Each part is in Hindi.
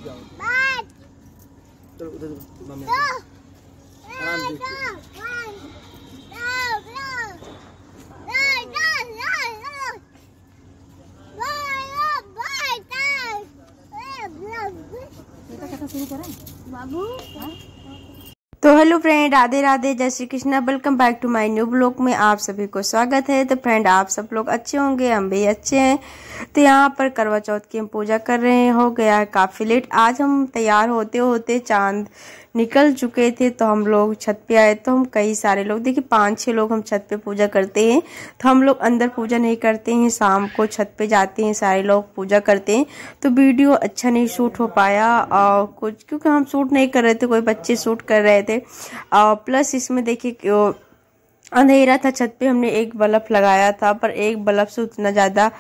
चलो उधर मम्मी आराम से। बाबू तो हेलो फ्रेंड, राधे राधे, जय Shri Krishna. Welcome back to my new blog में आप सभी को स्वागत है। तो फ्रेंड आप सब लोग अच्छे होंगे, हम भी अच्छे हैं। तो यहाँ पर करवा चौथ की हम पूजा कर रहे हैं। हो गया है काफ़ी लेट। आज हम तैयार होते होते चांद निकल चुके थे, तो हम लोग छत पे आए। तो हम कई सारे लोग, देखिए 5-6 लोग हम छत पे पूजा करते हैं। तो हम लोग अंदर पूजा नहीं करते हैं, शाम को छत पे जाते हैं, सारे लोग पूजा करते हैं। तो वीडियो अच्छा नहीं शूट हो पाया और कुछ, क्योंकि हम शूट नहीं कर रहे थे, कोई बच्चे शूट कर रहे थे। प्लस इसमें देखिए अंधेरा था। छत पे हमने एक बल्ब लगाया था, पर एक बल्ब से उतना ज़्यादा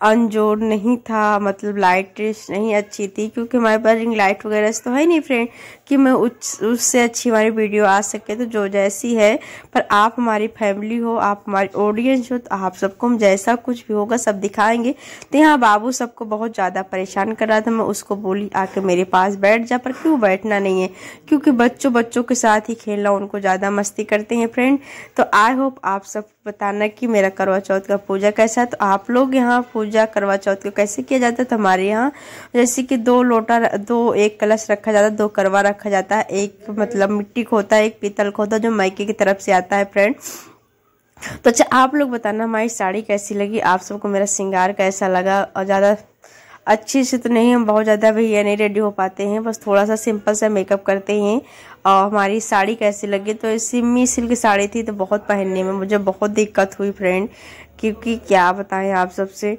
अनजोड़ नहीं था, मतलब लाइट नहीं अच्छी थी, क्योंकि हमारे पास रिंग लाइट वगैरह तो है नहीं फ्रेंड कि मैं उससे अच्छी हमारी वीडियो आ सके। तो जो जैसी है, पर आप हमारी फैमिली हो, आप हमारी ऑडियंस हो, तो आप सबको हम जैसा कुछ भी होगा सब दिखाएंगे। तो यहाँ बाबू सबको बहुत ज़्यादा परेशान कर रहा था। मैं उसको बोली आके मेरे पास बैठ जा, पर क्यों बैठना नहीं है, क्योंकि बच्चों के साथ ही खेलना उनको ज़्यादा मस्ती करते हैं फ्रेंड। तो आई होप आप सब बताना कि मेरा करवा चौथ का पूजा कैसा है। तो आप लोग यहाँ पूजा करवा चौथ को कैसे किया जाता है। तो हमारे यहाँ जैसे कि 2 लोटा, 1 कलश रखा जाता है, 2 करवा रखा जाता है, एक मतलब मिट्टी का होता है, एक पीतल का होता है, जो मायके की तरफ से आता है फ्रेंड। तो अच्छा आप लोग बताना हमारी साड़ी कैसी लगी, आप सबको मेरा श्रृंगार कैसा लगा। और ज़्यादा अच्छी से तो नहीं, हम बहुत ज़्यादा भैया नहीं रेडी हो पाते हैं, बस थोड़ा सा सिंपल सा मेकअप करते हैं। और हमारी साड़ी कैसी लगी, तो सिमी सिल्क साड़ी थी, तो बहुत पहनने में मुझे बहुत दिक्कत हुई फ्रेंड, क्योंकि क्या बताएं आप सबसे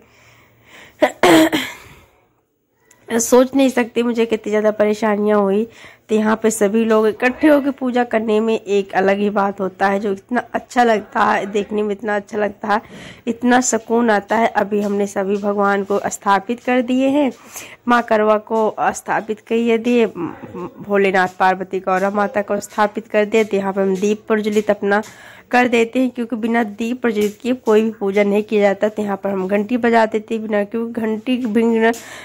सोच नहीं सकती मुझे कितनी ज़्यादा परेशानियां हुई। तो यहाँ पे सभी लोग इकट्ठे होकर पूजा करने में एक अलग ही बात होता है, जो इतना अच्छा लगता है, देखने में इतना अच्छा लगता है, इतना सुकून आता है। अभी हमने सभी भगवान को स्थापित कर दिए हैं, माँ करवा को स्थापित कर दिए, भोलेनाथ पार्वती गौरा माता को स्थापित कर दिए। तो यहाँ पर हम दीप प्रज्वलित अपना कर देते हैं, क्योंकि बिना दीप प्रज्वलित किए कोई भी पूजा नहीं किया जाता। तो यहाँ पर हम घंटी बजा देते हैं बिना, क्योंकि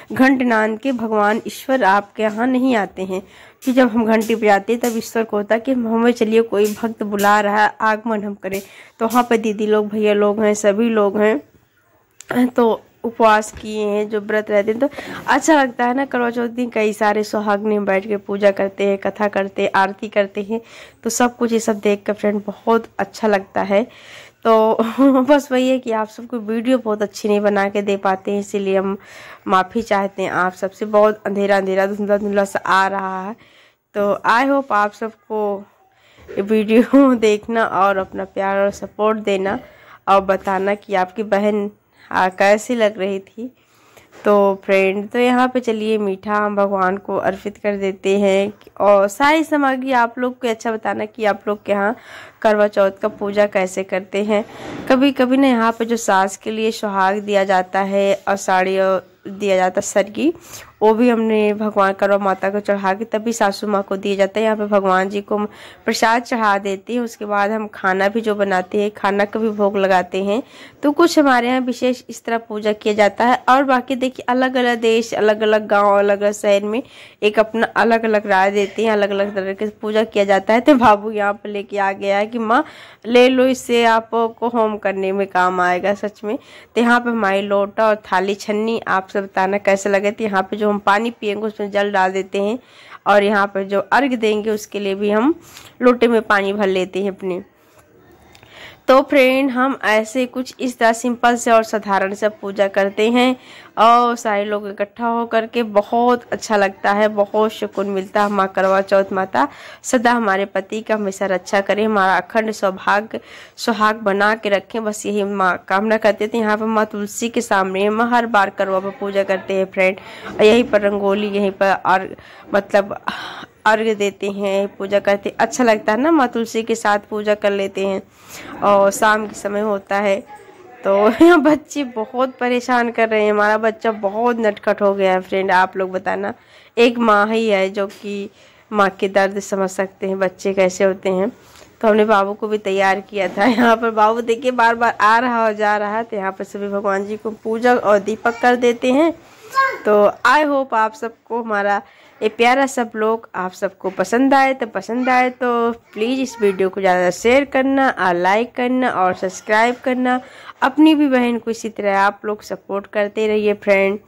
घंट नाद के भगवान ईश्वर आपके यहाँ नहीं आते हैं। कि जब हम घंटी बजाते हैं तब ईश्वर को होता है कि हमें चलिए कोई भक्त बुला रहा है, आगमन हम करें। तो वहाँ पर दीदी लोग, भैया लोग हैं, सभी लोग हैं, तो उपवास किए हैं, जो व्रत रहते हैं। तो अच्छा लगता है ना। करवा चौथ दिन कई सारे सुहागने बैठ के पूजा करते हैं, कथा करते हैं, आरती करते हैं। तो सब कुछ ये सब देख कर फ्रेंड बहुत अच्छा लगता है। तो बस वही है कि आप सबको वीडियो बहुत अच्छी नहीं बना के दे पाते हैं, इसीलिए हम माफ़ी चाहते हैं आप सबसे। बहुत अंधेरा धुंधला सा आ रहा है। तो आई होप आप सबको वीडियो देखना और अपना प्यार और सपोर्ट देना, और बताना कि आपकी बहन कैसी लग रही थी। तो फ्रेंड तो यहाँ पे चलिए मीठा हम भगवान को अर्पित कर देते हैं। और सारी सामग्री आप लोग को अच्छा बताना कि आप लोग के यहाँ करवा चौथ का पूजा कैसे करते हैं। कभी कभी ना यहाँ पे जो सास के लिए सुहाग दिया जाता है और साड़ी दिया जाता है सर की, वो भी हमने भगवान करवा माता को चढ़ा के तभी सासू माँ को दिया जाता है। यहाँ पे भगवान जी को प्रसाद चढ़ा देते हैं। उसके बाद हम खाना भी जो बनाते हैं, खाना का भी भोग लगाते हैं। तो कुछ हमारे यहाँ विशेष इस तरह पूजा किया जाता है। और बाकी देखिए अलग अलग देश, अलग अलग गाँव, अलग अलग शहर में एक अपना अलग अलग राय देते हैं, अलग अलग तरीके से पूजा किया जाता है। तो बाबू यहाँ पर लेके आ गया है कि माँ ले लो, इससे आपको होम करने में काम आएगा सच में। तो यहाँ पे हमारी लोटा और थाली छन्नी आप सब बताना कैसे लगे। तो यहाँ पे जो हम पानी पियेंगे उसमें जल डाल देते हैं, और यहाँ पर जो अर्घ देंगे उसके लिए भी हम लोटे में पानी भर लेते हैं अपने। तो फ्रेंड हम ऐसे कुछ इस तरह सिंपल से और साधारण से पूजा करते हैं, और सारे लोग इकट्ठा होकर के बहुत अच्छा लगता है, बहुत सुकून मिलता है। माँ करवा चौथ माता सदा हमारे पति का हमेशा रक्षा करें, हमारा अखंड सुहाग बना के रखें, बस यही माँ कामना करते थे। यहाँ पर माँ तुलसी के सामने हम हर बार करवा पर पूजा करते हैं फ्रेंड। यहीं पर रंगोली, यहीं पर और मतलब अर्घ देते हैं, पूजा करते, अच्छा लगता है ना। माँ तुलसी के साथ पूजा कर लेते हैं, और शाम के समय होता है। तो यहाँ बच्चे बहुत परेशान कर रहे हैं, हमारा बच्चा बहुत नटखट हो गया है फ्रेंड। आप लोग बताना, एक माँ ही है जो कि माँ के दर्द समझ सकते हैं, बच्चे कैसे होते हैं। तो हमने बाबू को भी तैयार किया था। यहाँ पर बाबू देखिए बार बार आ रहा और जा रहा है। तो यहाँ पर सभी भगवान जी को पूजा और दीपक कर देते हैं, तो आई होप आप सबको हमारा ये प्यारा सब लोग आप सबको पसंद आए तो प्लीज़ इस वीडियो को ज़्यादा शेयर करना और लाइक करना और सब्सक्राइब करना। अपनी भी बहन को इसी तरह आप लोग सपोर्ट करते रहिए फ्रेंड।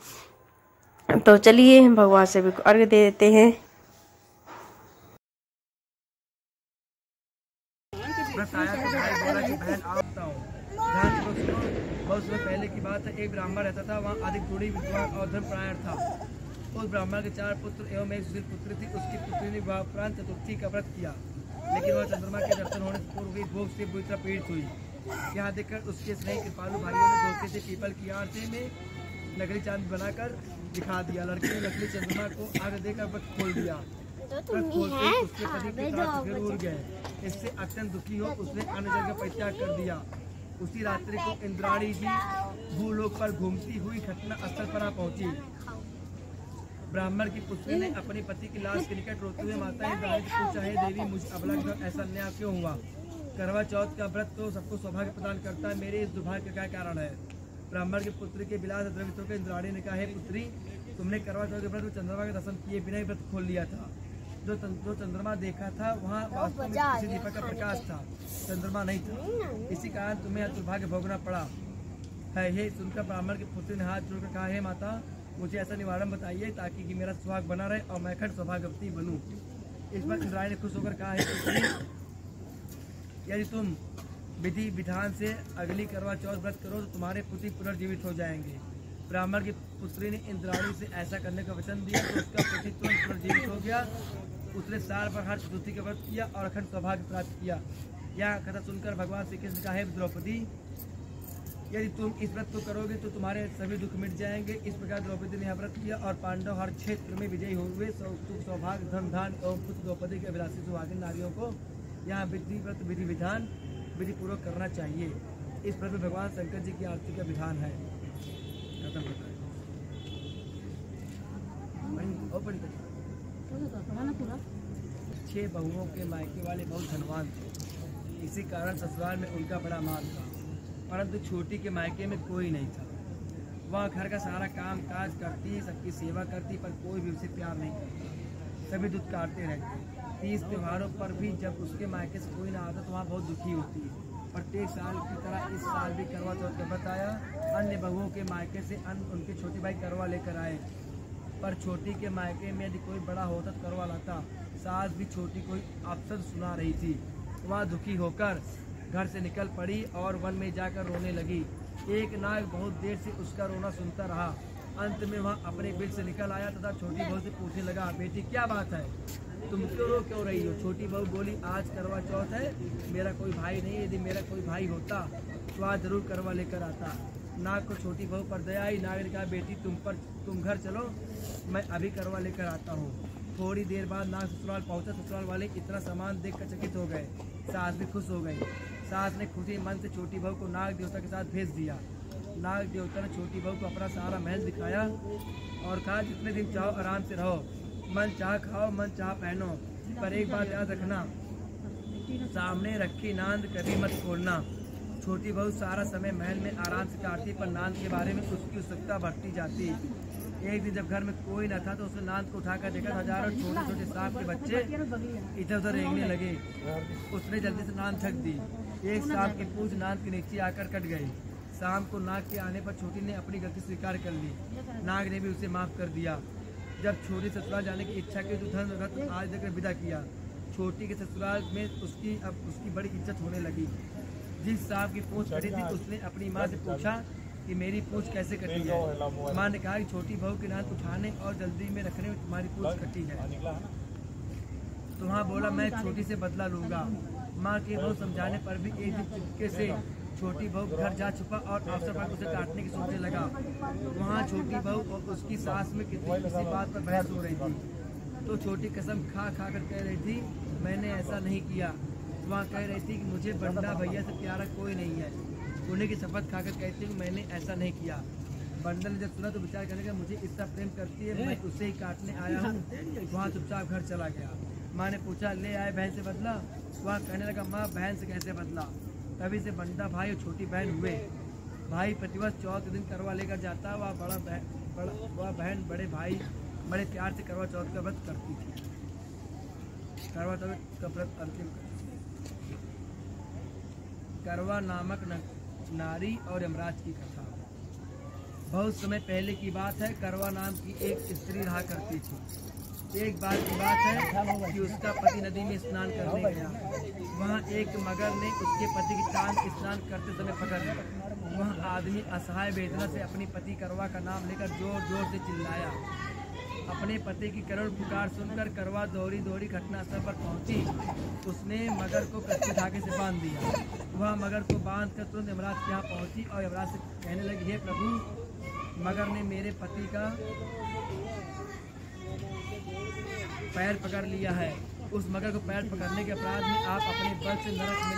तो चलिए हम भगवान से भी अर्घ दे देते हैं। बहुत समय पहले की बात है, एक ब्राह्मण रहता था। वहाँ अधिक गुणी विद्वान और धर्मपरायण था। उस ब्राह्मण के 4 पुत्र एवं एक सुशील पुत्री थी। उसकी पुत्री ने विवाह उपरांत चतुर्थी का व्रत किया, लेकिन वह चंद्रमा के दर्शन होने से पूर्व ही भोग से बुरी तरह पीड़ित हुई। यहाँ देखकर उसके स्नेही कृपालु भाइयों ने धोखे से पीपल की आरती में नकली चांद बनाकर दिखा दिया। लड़की ने नकली चंद्रमा को आग देकर व्रत खोल दिया। व्रत खोलते उसके पति के साथ फिर उड़ गए। इससे अत्यंत दुखी हो उसने अन्य जगह परित्याग कर दिया। उसी रात्रि को इंद्राणी जी भूलोक पर घूमती हुई घटना स्थल पर पहुंची। ब्राह्मण की पुत्री ने अपने पति की लाश के निकट रोते हुए माता इंद्राणी से पूछा, है देवी, मुझ अबला के साथ ऐसा अन्याय क्यों हुआ? करवा चौथ का व्रत तो सबको सौभाग्य प्रदान करता है, मेरे इस दुर्भाग्य का क्या कारण है? ब्राह्मण की पुत्री के विलास द्रवित होकर इंद्राणी ने कहा, है पुत्री, तुमने करवा चौथ के व्रत में चंद्रमा के दर्शन किए बिना ही व्रत खोल लिया था। जो चंद्रमा देखा था वहाँ वास्तव में किसी दीपक का प्रकाश था, चंद्रमा नहीं था। इसी कारण तुम्हें दुर्भाग्य भोगना पड़ा है। ये सुनकर ब्राह्मण की पुत्री ने हाथ जोड़कर कहा, है माता, मुझे ऐसा निवारण बताइए ताकि कि मेरा सुहाग बना रहे और मैं अखंड सौभाग्यवती बनूं। इस पर इंद्राणी ने खुश होकर कहा, है पुत्री, यदि तुम विधि विधान से अगली करवा चौथ व्रत करो तो तुम्हारे पुत्री पुनर्जीवित हो जाएंगे। ब्राह्मण की पुत्री ने इंद्राणी से ऐसा करने का वचन दिया तो उसका पुत्री तुरंत पुनर्जीवित हो गया। उसने साल भर हर चतुर्थी का व्रत किया और अखंड सौभाग्य प्राप्त किया। यह कथा सुनकर भगवान श्री कृष्ण का, है द्रौपदी, यदि तुम इस व्रत को करोगे तो तुम्हारे सभी दुख मिट जाएंगे। इस प्रकार द्रौपदी ने यह व्रत किया और पांडव हर क्षेत्र में विजयी हुए। सुख सौभाग्य धन धान एवं पुत्र द्रौपदी के अभिलाषी सुहागिन नारियों को यहाँ विधि व्रत विधि विधान विधि पूर्वक करना चाहिए। इस व्रत में भगवान शंकर जी की आरती का विधान है। खत्म होता है। 6 बहुओं के मायके वाले बहुत धनवान थे। इसी कारण ससुराल में उनका बड़ा मान था, परंतु छोटी के मायके में कोई नहीं था। वह घर का सारा काम काज करती, सबकी सेवा करती, पर कोई भी उसे प्यार नहीं करता। सभी दूध काटते रहते। 30 त्योहारों पर भी जब उसके मायके से कोई ना आता तो वहाँ बहुत दुखी होती है। प्रत्येक साल की तरह इस साल भी करवा चौथ का व्रत आया। अन्य बहुओं के मायके से उनके छोटे भाई करवा लेकर आए, पर छोटी के मायके में यदि कोई बड़ा होता तो करवा लाता। सास भी छोटी कोई अफसर सुना रही थी। वह दुखी होकर घर से निकल पड़ी और वन में जाकर रोने लगी। एक नाग बहुत देर से उसका रोना सुनता रहा। अंत में वह अपने बिल से निकल आया तथा छोटी बहू से पूछने लगा, बेटी क्या बात है, तुम क्यों रही हो? छोटी बहू बोली, आज करवा चौथ है, मेरा कोई भाई नहीं, यदि मेरा कोई भाई होता तो आज जरूर करवा लेकर आता। नाग को छोटी बहू पर दया आई। नाग ने कहा, बेटी तुम घर चलो, मैं अभी करवा लेकर आता हूँ। थोड़ी देर बाद नाग ससुराल पहुँचा। ससुराल वाले इतना सामान देखकर चकित हो गए। सास भी खुश हो गई। सास ने खुशी मन से छोटी बहू को नाग देवता के साथ भेज दिया। नाग देवता ने छोटी बहू को अपना सारा महल दिखाया और कहा, जितने दिन चाहो आराम से रहो, मन चाह खाओ, मन चाह पहनो, पर एक बात याद रखना, सामने रखी नांद कभी मत खोलना। छोटी बहू सारा समय महल में आराम से काटती, पर नांद के बारे में उसकी उत्सुकता बढ़ती जाती। एक दिन जब घर में कोई न था तो उसने नांद को उठाकर देखा, हजारों छोटे छोटे सांप के बच्चे इधर उधर रेंगने लगे। उसने जल्दी से नांद ढक दी। एक सांप की पूंछ नांद के नीचे आकर कट गई। शाम को नाग के आने पर छोटी ने अपनी गलती स्वीकार कर ली। नाग ने भी उसे माफ कर दिया। जब छोटी ससुराल जाने की इच्छा की तो धन रत्न आज देकर विदा किया। छोटी के ससुराल में अब उसकी बड़ी इज्जत होने लगी। जिस सांप की पूंछ कटी थी उसने अपनी माँ से पूछा कि मेरी पूंछ कैसे कटी है। माँ ने कहा कि छोटी बहू के नाद उठाने और जल्दी में रखने में तुम्हारी पूंछ कटी है। तो हाँ बोला, मैं छोटी से बदला लूंगा। माँ के बहुत समझाने पर भी एक दिन चुपके से छोटी बहू घर जा छुपा और अवसर पर उसे काटने की सोचने लगा। वहाँ छोटी बहू और उसकी सास में किसी बात पर बहस हो रही थी। तो छोटी कसम खा कर कह रही थी, मैंने ऐसा नहीं किया। वहाँ कह रही थी कि मुझे बंडा भैया से प्यारा कोई नहीं है। उन्हें की शपथ खाकर कहती हूँ, मैंने ऐसा नहीं किया। बंडल ने जब सुना तो विचार करने लगा, मुझे इतना प्रेम करती है, मैं उससे ही काटने आया हूँ। वहाँ चुपचाप घर चला गया। माँ ने पूछा, ले आए बहन से बदला? वह कहने लगा, माँ बहन से कैसे बदला? तभी से बंडा भाई और छोटी बहन हुए। भाई प्रतिवर्ष चौथ दिन करवा लेकर जाता, वह वह बहन बड़े भाई बड़े प्यार से करवा चौथ का व्रत करती थी। करवा चौथ का व्रत अंतिम करती। करवा नामक नारी और यमराज की कथा। बहुत समय पहले की बात है। करवा नाम की एक स्त्री रहा करती थी। एक बार की बात है कि उसका पति नदी में स्नान करने गया। वहाँ एक मगर ने उसके पति की टांग स्नान करते समय पकड़ ली। वह आदमी असहाय वेदना से अपनी पति करवा का नाम लेकर जोर जोर से चिल्लाया। अपने पति की करुण पुकार सुनकर करवा दौड़ी दौड़ी घटनास्थल पर पहुंची। उसने मगर को कच्चे धागे से बांध दिया। वह मगर को बांधकर तुरंत यमराज के यहाँ पहुंची और यमराज से कहने लगी, हे प्रभु, मगर ने मेरे पति का पैर पकड़ लिया है। उस मगर को पैर पकड़ने के अपराध में आप अपने बल से नरक में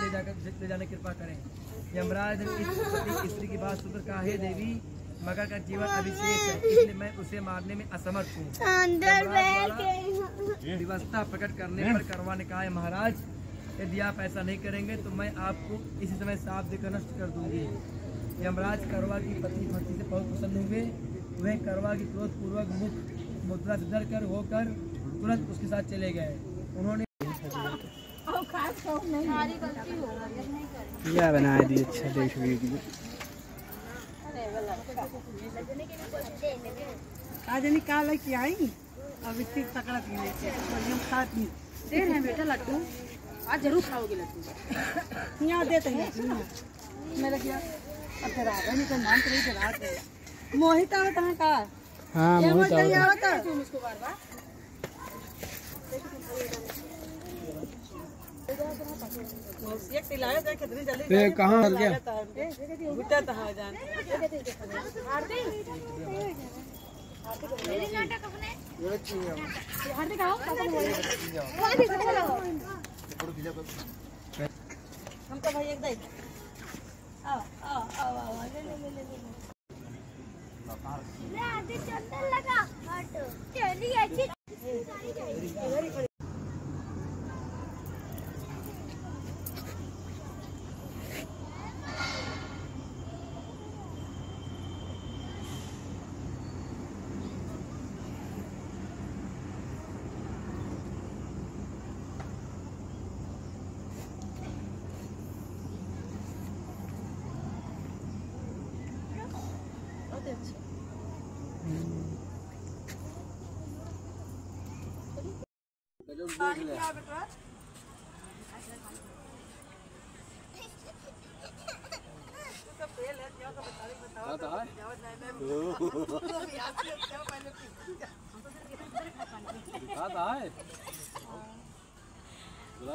ले जाने की कृपा करें। यमराज ने इस पति स्त्री की बात सुनकर कहा, हे देवी, मगर का जीवन अभिशेष है, इसलिए मैं उसे मारने में असमर्थ हूँ। व्यवस्था प्रकट करने पर करवा ने कहा, महाराज, यदि आप ऐसा नहीं करेंगे तो मैं आपको इसी समय साफ देकर नष्ट कर दूंगी। यमराज करवा की पति भक्ति से बहुत प्रसन्न हुए। वह करवा की क्रोध पूर्वक मुख मुद्रा से डर कर होकर तुरंत उसके साथ चले गए। उन्होंने क्या बना दी अच्छा देख वीडियो। आज निकाल के आई अब इतनी तकड़ा पीने से हम खाती दे रहे हैं बेटा लड्डू। आज जरूर खाओगे लड्डू। यहाँ देते हैं मेरा क्या अब तेरा नहीं तो नाम तो नहीं तेरा मोहित आवत है का। हाँ मोहित आवत है तुम उसको बार बार एक तिलाया जाए कितनी जल्दी ये कहाँ हट गया गुटा था जान हम तो भाई एक दे आओ आओ आओ आओ ले ले ले ले आधे चंदन लगा हट चली अच्छी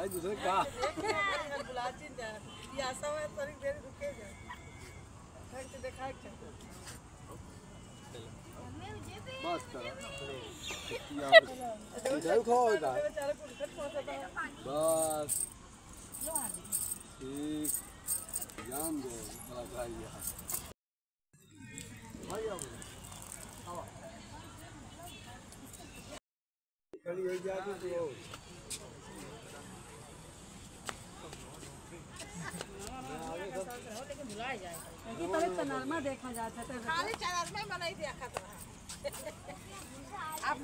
दूसरे का बस बस ठीक जान दो देखा जाता है खाली चैनल में बनाई दिया आप